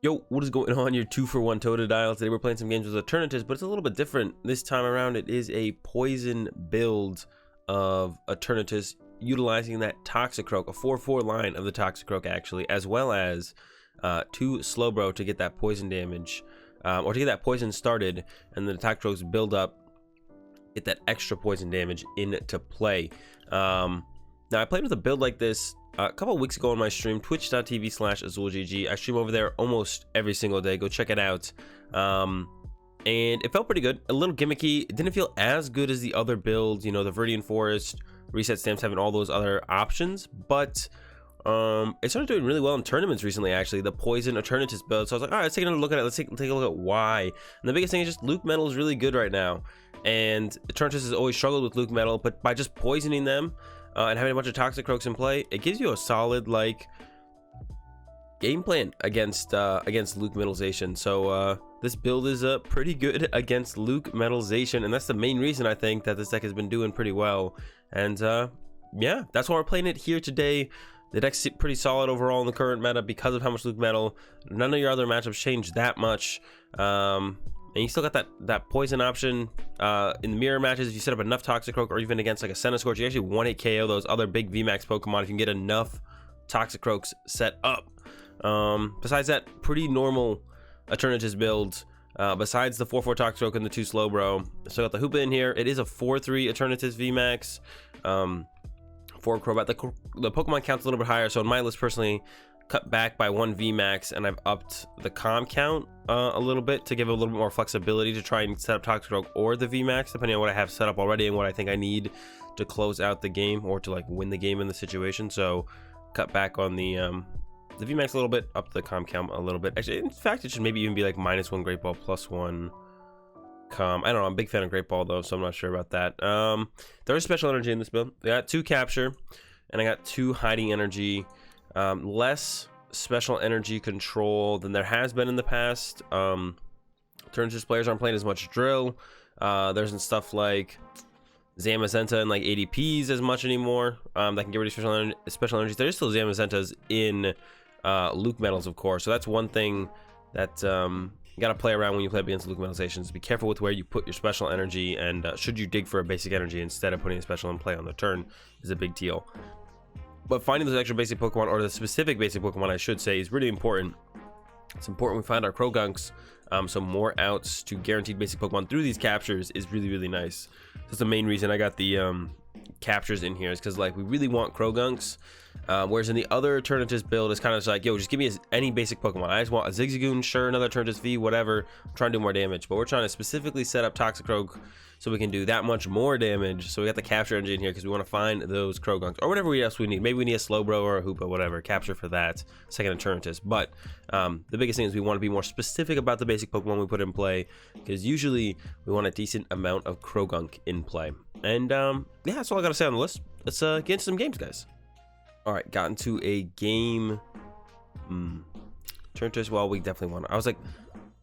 Yo, what is going on? Your 2-for-1 Totodile. Today we're playing some games with Eternatus, but it's a little bit different. This time around, it is a poison build of Eternatus, utilizing that Toxicroak, a 4/4 line of the Toxicroak actually, as well as 2 Slowbro to get that poison damage, or to get that poison started, and then the Toxicroaks build up, get that extra poison damage into play. Now I played with a build like this a couple of weeks ago on my stream, twitch.tv/AzulGG. I stream over there almost every single day. Go check it out. And it felt pretty good. A little gimmicky. It didn't feel as good as the other builds, you know, the Viridian Forest, reset stamps, having all those other options. But it started doing really well in tournaments recently, actually, the Poison Eternatus build. So I was like, all right, let's take another look at it. Let's take a look at why. And the biggest thing is just Luke Metal is really good right now. And Eternatus has always struggled with Luke Metal, but by just poisoning them, and having a bunch of Toxicroaks in play, it gives you a solid like game plan against Luke Metalization. So this build is pretty good against Luke Metalization, and that's the main reason I think that this deck has been doing pretty well. And yeah, that's why we're playing it here today. The deck's pretty solid overall in the current meta because of how much Luke Metal. None of your other matchups changed that much. And you still got that poison option in the mirror matches. If you set up enough Toxicroak, or even against like a Centiskorch, you actually 1-hit KO those other big VMAX Pokemon if you can get enough Toxicroaks set up. Besides that, pretty normal Eternatus build. Besides the 4/4 Toxicroak and the 2 Slowbro, so got the Hoopa in here. It is a 4/3 Eternatus VMAX. For Crobat, the Pokemon count's a little bit higher, so in my list personally, cut back by 1 VMAX, and I've upped the comm count a little bit to give it a little bit more flexibility to try and set up Toxicroak or the VMAX, depending on what I have set up already and what I think I need to close out the game or to like win the game in the situation. So cut back on the VMAX a little bit, up the comm count a little bit. Actually, in fact, it should maybe even be like -1 Great Ball, +1 comm. I don't know. I'm a big fan of Great Ball though, so I'm not sure about that. There is special energy in this build. I got 2 Capture, and I got 2 Hiding Energy. Less special energy control than there has been in the past. Eternatus players aren't playing as much Drill. There isn't stuff like Zamazenta and like ADPs as much anymore that can get rid of special energies. There is still Zamazentas in Luke Metals, of course, so that's one thing that you got to play around when you play up against Luke Metalizations. Be careful with where you put your special energy, and should you dig for a basic energy instead of putting a special in play on the turn is a big deal. But finding those extra basic Pokemon, or the specific basic Pokemon I should say, is really important. It's important we find our Croagunks, so more outs to guaranteed basic Pokemon through these captures is really nice. That's the main reason I got the captures in here, is because like we really want Croagunks, whereas in the other Eternatus build it's kind of just like, yo, just give me any basic Pokemon. I just want a Zigzagoon, sure, another Eternatus V, whatever. I'm trying to do more damage, but we're trying to specifically set up Toxicroak so we can do that much more damage. So we got the Capture Energy in here because we want to find those Croagunks or whatever else we need. Maybe we need a Slowbro or a Hoopa, whatever. Capture for that second Eternatus. But the biggest thing is we want to be more specific about the basic Pokemon we put in play, because usually we want a decent amount of Croagunk in play. And yeah, that's all I gotta say on the list. Let's get into some games, guys. All right, got into a game. Eternatus, well, we definitely want. I was like,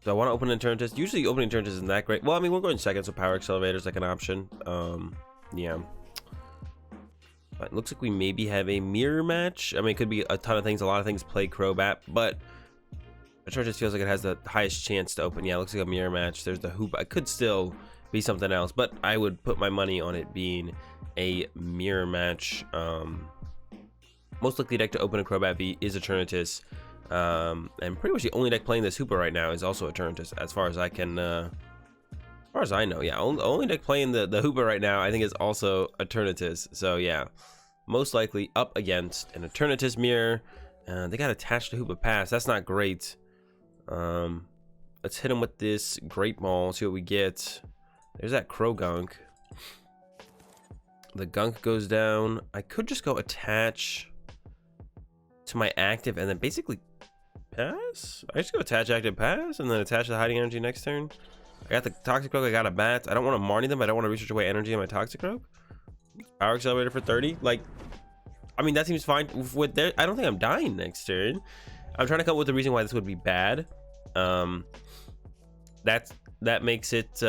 do I want to open an Eternatus? Usually opening Eternatus isn't that great. Well, I mean, we're going second, so Power Accelerator is like an option. Yeah. It looks like we maybe have a mirror match. I mean, it could be a ton of things. A lot of things play Crobat, but Eternatus feels like it has the highest chance to open. Yeah, it looks like a mirror match. There's the Hoopa. It could still be something else, but I would put my money on it being a mirror match. Most likely deck to open a Crobat V is Eternatus. And pretty much the only deck playing this Hoopa right now is also Eternatus, as far as I can, as far as I know. Yeah, only deck playing the Hoopa right now, I think, is also Eternatus. So yeah, most likely up against an Eternatus mirror. They got attached to Hoopa Pass. That's not great. Let's hit him with this Great Ball, see what we get. There's that Croagunk. The Gunk goes down. I could just go attach to my active and then basically pass. I just go attach active, pass, and then attach the Hiding Energy next turn. I got the Toxicroak, I got a Bat. I don't want to Marnie them, but I don't want to research away energy on my Toxicroak. Power Accelerator for 30. Like, I mean, that seems fine. With there, I don't think I'm dying next turn. I'm trying to come up with a reason why this would be bad. That makes it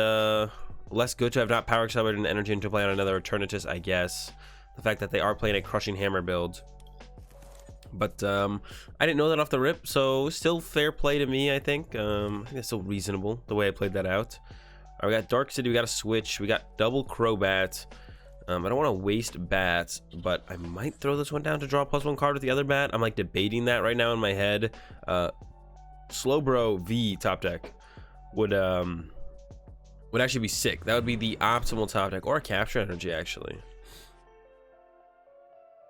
less good to have not Power Accelerated and energy into play on another Eternatus, I guess. The fact that they are playing a Crushing Hammer build But I didn't know that off the rip, so still fair play to me, I think. I think it's still reasonable the way I played that out. All right, we got Dark City, we got a switch, we got double Crobat. I don't want to waste bats, but I might throw this one down to draw +1 card with the other bat. I'm like debating that right now in my head. Slowbro V top deck would actually be sick. That would be the optimal top deck, or a Capture Energy actually.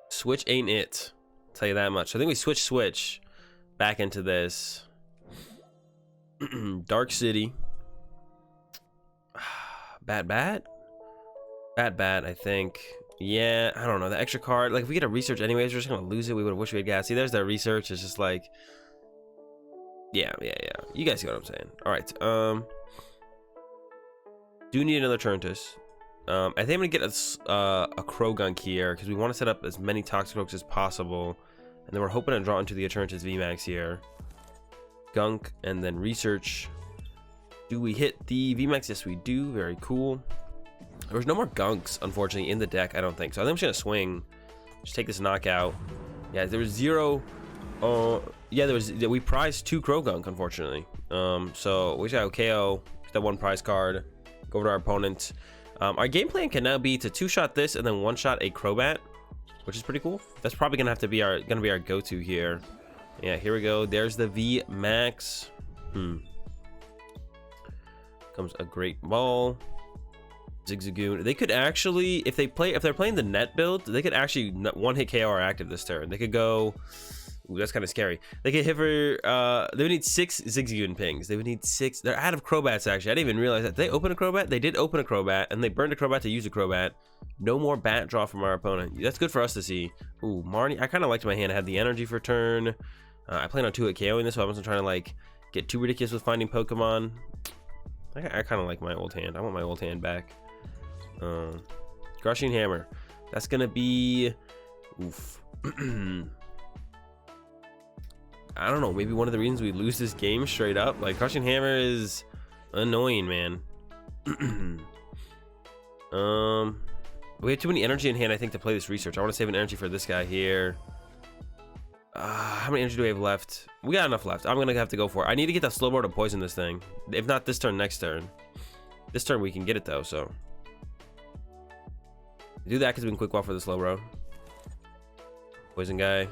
Switch ain't it. Tell you that much. So I think we switch back into this. Dark City. Bat, I think. Yeah, I don't know. The extra card, like if we get a research anyways, we're just gonna lose it. We would have wished we had gas. See, there's that research. It's just like, yeah. You guys see what I'm saying. All right. Do need another Eternatus. I think I'm gonna get a Croagunk here because we want to set up as many Toxicroaks as possible, and then we're hoping to draw into the Eternatus VMAX here. Gunk and then research. Do we hit the VMAX? Yes, we do. Very cool. There's no more Gunks, unfortunately, in the deck. I don't think so. I think I'm just gonna swing. Just take this knockout. Yeah, there was 0. Yeah, there was. We prized 2 Croagunk, unfortunately. So we just got KO that 1 prize card. Go over to our opponent. Our game plan can now be to 2-shot this and then 1-shot a Crobat, which is pretty cool. That's probably gonna have to be our go-to here. Yeah, here we go. There's the VMAX. Comes a Great Ball. Zigzagoon. They could actually, if they're playing the net build, they could actually 1-hit KO our active this turn. They could go. Ooh, that's kind of scary. They could hit for. They would need 6 Zigzagoon pings. They would need 6. They're out of Crobats actually. I didn't even realize that. Did they open a Crobat? They did open a Crobat, and they burned a Crobat to use a Crobat. No more bat draw from our opponent. That's good for us to see. Ooh, Marnie. I kind of liked my hand. I had the energy for turn. I plan on 2-hit KOing this, so I wasn't trying to like get too ridiculous with finding Pokemon. I kind of like my old hand. I want my old hand back. Crushing Hammer. That's gonna be. Oof. I don't know, maybe one of the reasons we lose this game straight up. Like, Crushing Hammer is annoying, man. We have too many energy in hand, I think, to play this research. I want to save an energy for this guy here. How many energy do we have left? We got enough left. I'm gonna have to go for it. I need to get that Slowbro to poison this thing. If not this turn, next turn. This turn we can get it though, so do that because we can quick walk for the Slowbro. Poison guy.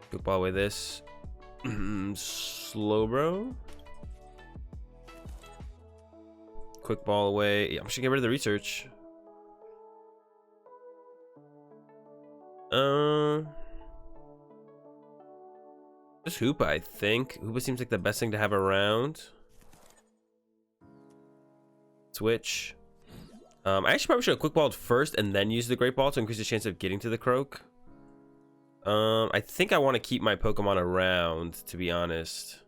Quick ball away this. Slowbro. Quick ball away. Yeah, I'm just gonna get rid of the research. Just Hoopa, I think. Hoopa seems like the best thing to have around. Switch. I actually probably should have quick balled first and then use the Great Ball to increase the chance of getting to the Croak. I think I want to keep my Pokemon around, to be honest.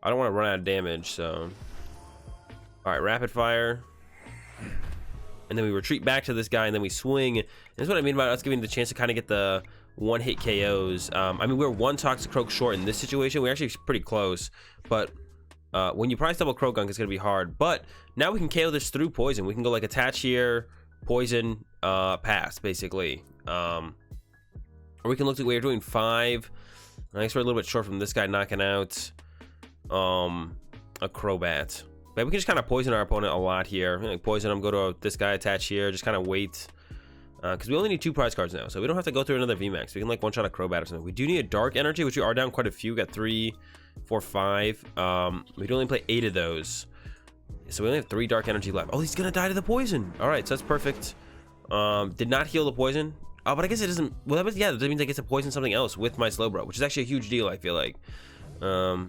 I don't want to run out of damage, so. Alright, Rapid Fire. And then we retreat back to this guy, and then we swing. And that's what I mean about us giving the chance to kind of get the 1-hit KOs. I mean, we're 1 Toxicroak short in this situation. We're actually pretty close. But when you prize double Croagunk, it's going to be hard. But now we can KO this through poison. We can go like attach here, poison, pass, basically. Or we can look at we're doing 5. I guess we're a little bit short from this guy knocking out a Crobat. But we can just kind of poison our opponent a lot here. Like poison him, go to this guy, attach here, just kind of wait. Because we only need 2 prize cards now, so we don't have to go through another VMAX. We can like 1-shot a Crobat or something. We do need a Dark Energy, which we are down quite a few. We got 3, 4, 5. We can only play 8 of those. So we only have 3 Dark Energy left. Oh, he's going to die to the poison. All right, so that's perfect. Did not heal the poison. Oh, but I guess it doesn't. Well, that was, yeah, that means I get to poison something else with my Slowbro, which is actually a huge deal, I feel like. Do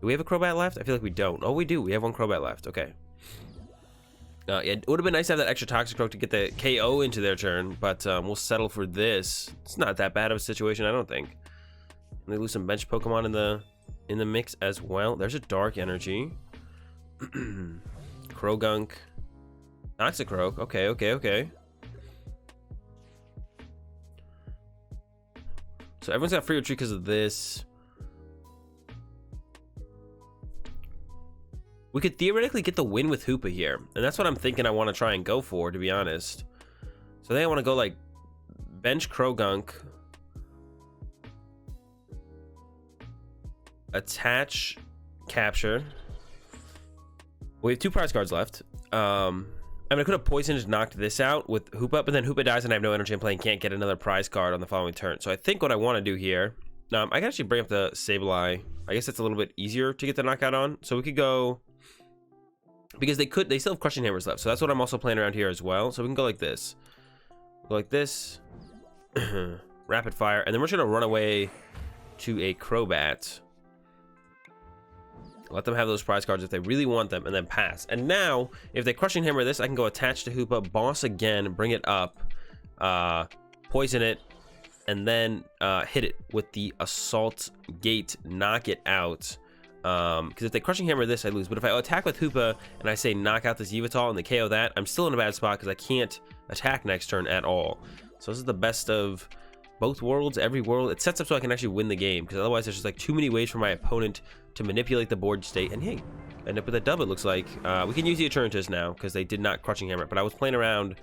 we have a Crobat left? I feel like we don't. Oh, we do. We have 1 Crobat left. Okay. Yeah, it would have been nice to have that extra Toxicroak to get the KO into their turn, but we'll settle for this. It's not that bad of a situation, I don't think. And they lose some bench Pokemon in the mix as well. There's a Dark Energy. Croagunk. Toxicroak. Okay. So everyone's got free retreat because of this. We could theoretically get the win with Hoopa here. And that's what I'm thinking I want to try and go for, to be honest. So I think I want to go like bench Croagunk. attach capture. We have 2 prize cards left. I mean, I could have poisoned, knocked this out with Hoopa, but then Hoopa dies and I have no energy in play and can't get another prize card on the following turn. So I think what I want to do here, I can actually bring up the Sableye. I guess that's a little bit easier to get the knockout on. So we could go, because they still have Crushing Hammers left. So that's what I'm also playing around here as well. So we can go like this. Go like this. Rapid fire. And then we're just going to run away to a Crobat. Let them have those prize cards if they really want them, and then pass. And now, if they Crushing Hammer this, I can go attach to Hoopa, boss again, bring it up, poison it, and then hit it with the Assault Gate, knock it out. Because if they Crushing Hammer this, I lose. But if I attack with Hoopa and I say knock out this Yveltal and they KO that, I'm still in a bad spot because I can't attack next turn at all. So this is the best of both worlds, every world. It sets up so I can actually win the game, because otherwise there's just like too many ways for my opponent to manipulate the board state. And hey, end up with a dub, it looks like. We can use the Eternatus now because they did not Crushing Hammer, but I was playing around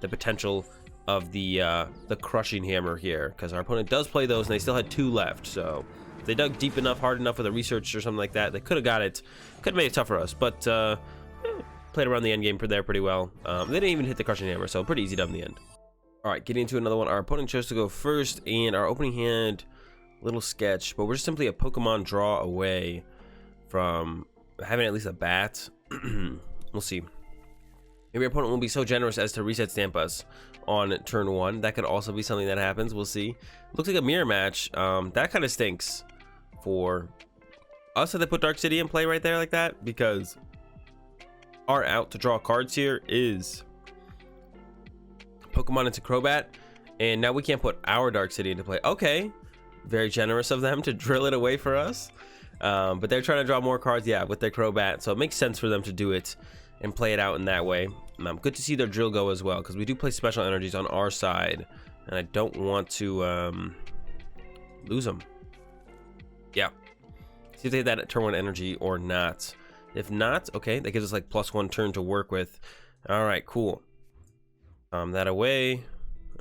the potential of the Crushing Hammer here, because our opponent does play those and they still had 2 left. So if they dug deep enough, hard enough with a research or something like that, they could have got it. Could have made it tough for us, but played around the end game there pretty well. They didn't even hit the Crushing Hammer, so pretty easy dub in the end. All right, getting into another one. Our opponent chose to go first, and our opening hand, little sketch, but we're just simply a Pokemon draw away from having at least a bat. We'll see. Maybe our opponent won't be so generous as to reset stamp us on turn 1. That could also be something that happens. We'll see. Looks like a mirror match. That kind of stinks for us that they put Dark City in play right there like that, because our out to draw cards here is Pokemon into Crobat, and now we can't put our Dark City into play. Okay, very generous of them to drill it away for us, but they're trying to draw more cards, yeah, with their Crobat, so it makes sense for them to do it and play it out in that way. Good to see their drill go as well, because we do play special energies on our side, and I don't want to lose them. Yeah, see if they had that turn 1 energy or not. If not, okay, that gives us like +1 turn to work with. All right, cool. That away.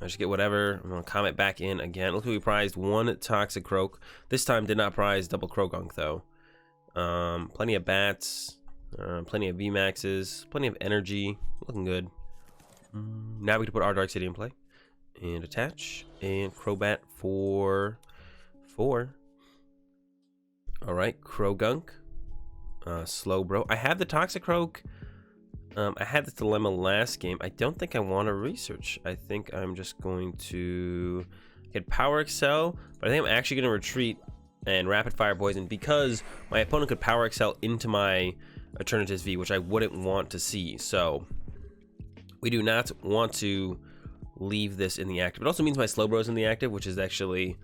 I just get whatever. I'm gonna comment back in again. Look, we prized 1 Toxicroak. This time did not prize double Croagunk though. Plenty of bats, plenty of VMAXs, plenty of energy. Looking good. Now we can put our Dark City in play and attach, and Crobat for 4. All right, Croagunk, Slowbro. I have the Toxicroak. I had this dilemma last game. I don't think I want to research. I think I'm just going to get Power Excel, but I think I'm actually going to retreat and Rapid Fire Poison, because my opponent could Power Excel into my Eternatus V, which I wouldn't want to see. So we do not want to leave this in the active. It also means my Slowbro's in the active, which is actually,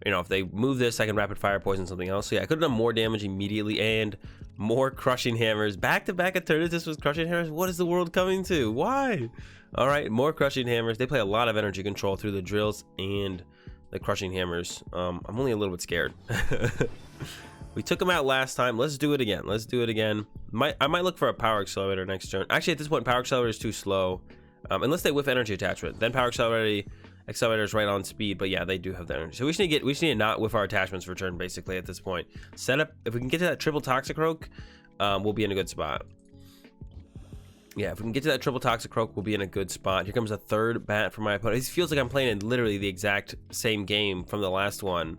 you know, if they move this, I can Rapid Fire Poison something else. So yeah, I could have done more damage immediately and more Crushing Hammers. Back-to-back Eternatus with Crushing Hammers. What is the world coming to? Why? All right, more Crushing Hammers. They play a lot of energy control through the drills and the Crushing Hammers. I'm only a little bit scared. We took them out last time. Let's do it again. Let's do it again. I might look for a Power Accelerator next turn. Actually, at this point, Power Accelerator is too slow. Unless they whiff energy attachment, then Power Accelerator is right on speed. But yeah, they do have that energy. So we just need to not whiff our attachments for turn, basically, at this point. Set up, if we can get to that triple Toxicroak, we'll be in a good spot. Yeah, if we can get to that triple Toxicroak, we'll be in a good spot. Here comes a third bat for my opponent. It feels like I'm playing in literally the exact same game from the last one.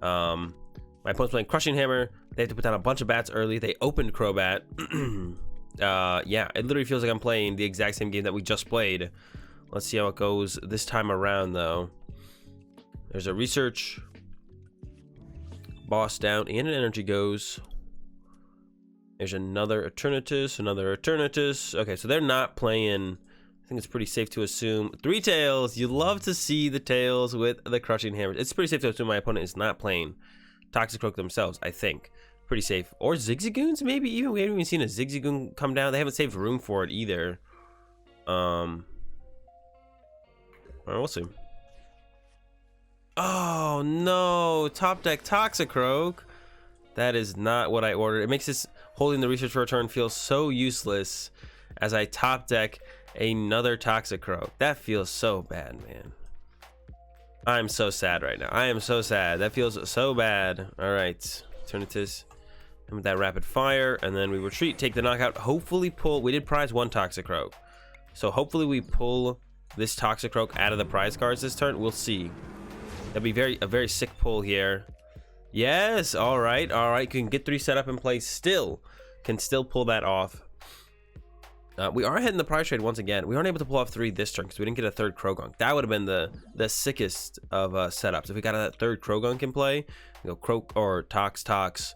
My opponent's playing Crushing Hammer. They have to put down a bunch of bats early. They opened Crobat. Yeah, it literally feels like I'm playing the exact same game that we just played. Let's see how it goes this time around, though. There's a research. Boss down, and an energy goes. There's another Eternatus, another Eternatus. Okay, so they're not playing. I think it's pretty safe to assume 3 tails. You love to see the tails with the Crushing Hammer. It's pretty safe to assume my opponent is not playing Toxicroak themselves, I think. Pretty safe. Or Zigzagoons, maybe even. We haven't even seen a Zigzagoon come down. They haven't saved room for it either. Well, we'll see. Oh no, top deck Toxicroak. That is not what I ordered. It makes this holding the research for a turn feel so useless as I top deck another Toxicroak. That feels so bad, man. I'm so sad right now. I am so sad. That feels so bad. All right. Eternatus. And with that rapid fire, and then we retreat, take the knockout, hopefully pull. We did prize one Toxicroak, so hopefully we pull this Toxicroak out of the prize cards this turn. We'll see. That'd be a very sick pull here. Yes, all right, can get 3 set up in place, can still pull that off. We are ahead in the prize trade once again. We aren't able to pull off 3 this turn because we didn't get a third Croagunk. That would have been the sickest of setups. If we got that third Croagunk in play, you know, Croak or Tox,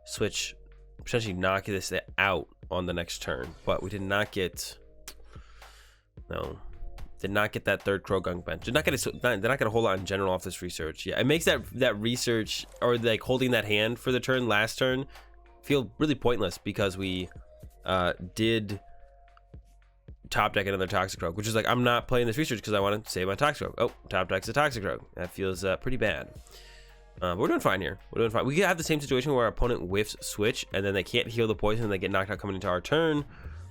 switch, potentially knock this out on the next turn. But we did not get, did not get that third Croagunk bench. Did not get a whole lot in general off this research. Yeah, it makes that research, or like holding that hand for the turn last turn, feel really pointless because we did top deck another Toxicroak, which is like, I'm not playing this research because I want to save my Toxicroak. Oh, top deck's a Toxicroak. That feels pretty bad. But we're doing fine here. We're doing fine. We could have the same situation where our opponent whiffs switch and then they can't heal the poison and they get knocked out coming into our turn.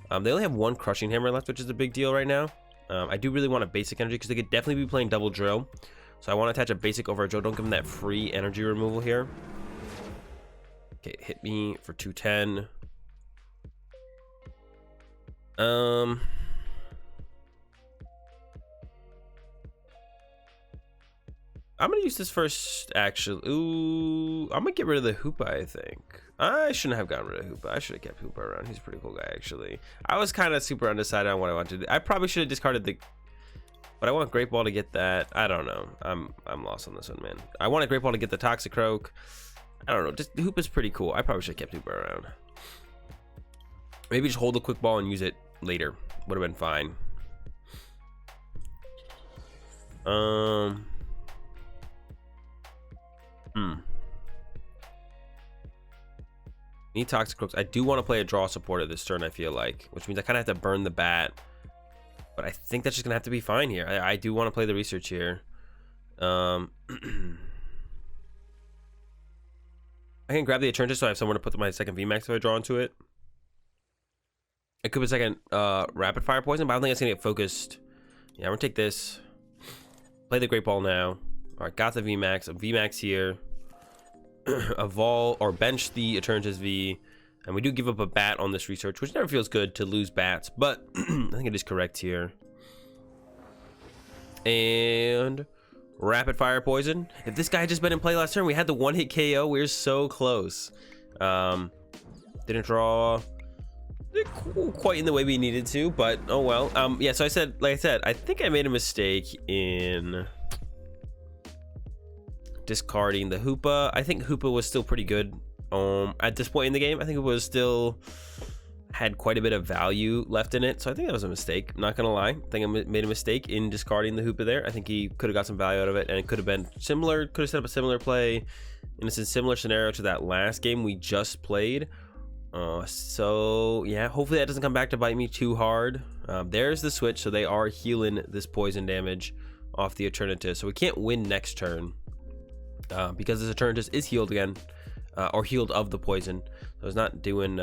They only have 1 crushing hammer left, which is a big deal right now. I do really want a basic energy because they could definitely be playing double drill. So I want to attach a basic over a drill. Don't give them that free energy removal here. Okay, hit me for 210. I'm gonna use this first, actually. Ooh, I'm gonna get rid of the Hoopa, I think. I shouldn't have gotten rid of Hoopa. I should have kept Hoopa around. He's a pretty cool guy, actually. I was kind of super undecided on what I wanted to do. I probably should have discarded the... But I want Great Ball to get that. I don't know. I'm lost on this one, man. I want a Great Ball to get the Toxicroak. I don't know. Just Hoopa's pretty cool. I probably should have kept Hoopa around. Maybe just hold the quick ball and use it later. Would have been fine. Need Toxicroaks. I do want to play a draw supporter this turn, I feel like, which means I kind of have to burn the bat. But I think that's just gonna have to be fine here. I do want to play the research here. I can grab the Eternatus so I have somewhere to put my second VMAX if I draw into it. It could be a second rapid fire poison, but I don't think it's gonna get focused. Yeah, I'm gonna take this. Play the Great Ball now. Alright, got the VMAX. A VMAX here. Evolve or bench the Eternatus V, and we do give up a bat on this research, which never feels good to lose bats, but I think it is correct here. And rapid fire poison. If this guy had just been in play last turn, we had the 1-hit KO. We're so close. Didn't draw quite in the way we needed to, but oh well. Yeah, so like I said, I think I made a mistake in discarding the Hoopa. I think Hoopa was still pretty good at this point in the game. I think it was still had quite a bit of value left in it, so I think that was a mistake. I'm not gonna lie. I think I made a mistake in discarding the Hoopa there. I think he could have got some value out of it, and it could have been similar, could have set up a similar play in a similar scenario to that last game we just played. So yeah, hopefully that doesn't come back to bite me too hard. There's the switch, so they are healing this poison damage off the Eternatus, so we can't win next turn. Because this Eternatus is healed again, or healed of the poison, so it's not doing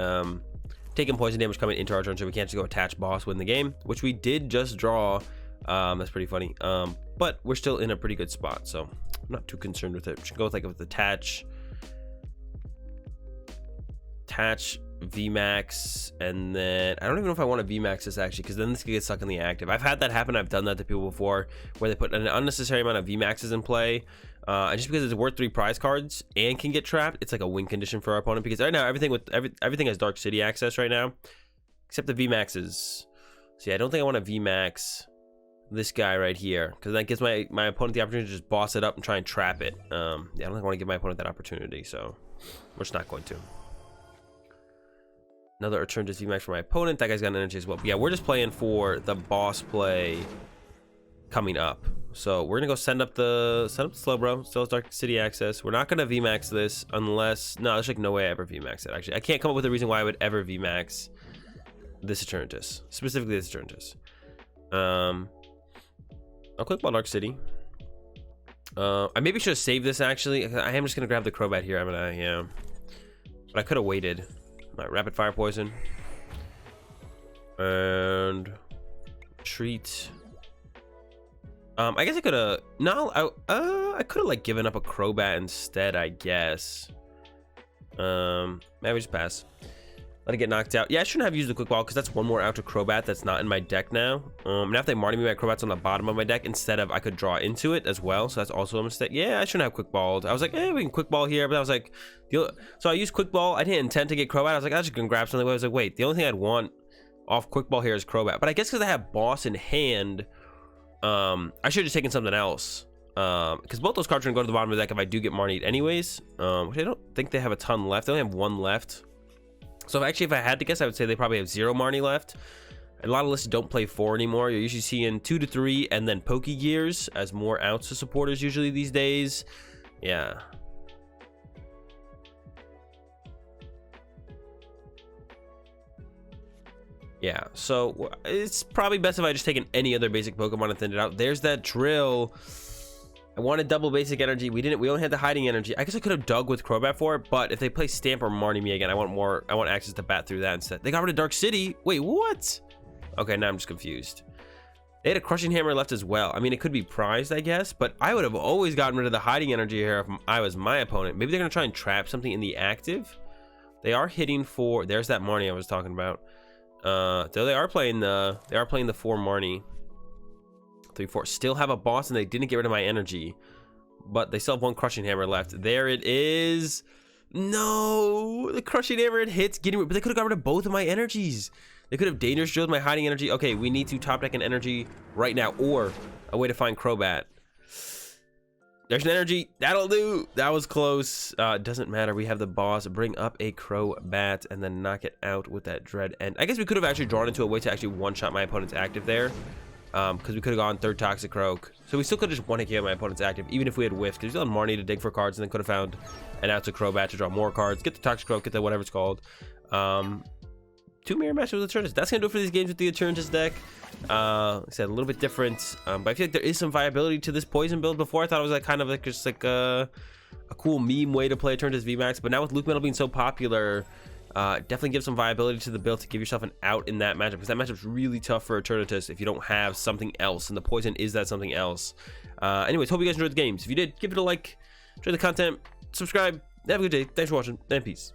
taking poison damage coming into our turn, so we can't just go attach boss, win the game, which we did just draw. That's pretty funny. But we're still in a pretty good spot, so I'm not too concerned with it. We should go with like with attach VMAX, and then I don't even know if I want to VMAX this actually, because then this could get stuck in the active. I've had that happen. I've done that to people before, where they put an unnecessary amount of VMAXs in play. And just because it's worth 3 prize cards and can get trapped, it's like a win condition for our opponent, because right now everything has Dark City access right now, except the VMAXs. So yeah, I don't think I want to VMAX this guy right here, because that gives my opponent the opportunity to just boss it up and try and trap it. Yeah, I don't think I want to give my opponent that opportunity, so we're just not going to. Another Eternatus VMAX for my opponent. That guy's got an energy as well. But yeah, we're just playing for the boss play coming up. So we're gonna go send up the Slowbro. Still has Dark City access. We're not gonna VMAX this unless there's like no way I ever VMAX it. Actually, I can't come up with a reason why I would ever VMAX this Eternatus, specifically this Eternatus. I'll click on Dark City. I maybe should have saved this actually. I am just gonna grab the Crobat here. Yeah, but I could have waited. My rapid fire poison and treat. I guess I could have I could have like given up a Crobat instead, I guess. Maybe we just pass. Let it get knocked out. Yeah, I shouldn't have used the quick ball because that's one more out to Crobat that's not in my deck now. Now if they Marnie me, my Crobat's on the bottom of my deck instead of I could draw into it as well. So that's also a mistake. Yeah, I shouldn't have quick balled. I was like, we can quick ball here, but I was like, so I used quick ball. I didn't intend to get Crobat. I was like, I just gonna grab something. I was like, wait, the only thing I'd want off quick ball here is Crobat. But I guess because I have Boss in hand, I should have just taken something else. Because both those cards are gonna go to the bottom of the deck if I do get Marnied anyways. Which I don't think they have a ton left. They only have one left. So if I had to guess, I would say they probably have 0 Marnie left. A lot of lists don't play 4 anymore. You're usually seeing 2 to 3 and then Pokegears as more outs to supporters usually these days. Yeah. Yeah, so it's probably best if I just taken any other basic Pokemon and thinned it out. There's that Drill. I wanted double basic energy. We only had the Hiding Energy. I guess I could have dug with Crobat for it, but if they play Stamp or Marnie me again, I want access to bat through that instead. They got rid of Dark City. Wait, what? Okay, now I'm just confused. They had a Crushing Hammer left as well. I mean, it could be prized, I guess, but I would have always gotten rid of the Hiding Energy here if I was my opponent. Maybe they're gonna try and trap something in the active. They are hitting for. There's that Marnie I was talking about. So they are playing the 4 Marnie. 3-4. Still have a boss, and they didn't get rid of my energy, but they still have one Crushing Hammer left. There it is. No, the Crushing Hammer, it hits, but they could have got rid of both of my energies. They could have Dangerous Drilled my Hiding Energy. Okay, we need to top deck an energy right now, or a way to find Crobat. There's an energy. That'll do. That was close. Doesn't matter. We have the boss. Bring up a Crobat and then knock it out with that Dread End. I guess we could have actually drawn into a way to actually one-shot my opponent's active there. Because we could have gone 3rd Toxicroak. So we still could have just one-hit my opponent's active, even if we had whiffed. Because we still had Marnie to dig for cards, and then could have found an out to Crobat to draw more cards. Get the Toxicroak, get the whatever it's called. 2 mirror matches with Eternatus. That's going to do it for these games with the Eternatus deck. Like I said, a little bit different. But I feel like there is some viability to this poison build. Before, I thought it was like kind of like just like a cool meme way to play Eternatus VMAX. But now with Luke Metal being so popular, definitely give some viability to the build to give yourself an out in that matchup, because that matchup's really tough for Eternatus if you don't have something else, and the poison is that something else. Anyways, hope you guys enjoyed the games. If you did, give it a like, enjoy the content, subscribe, have a good day, thanks for watching, and peace.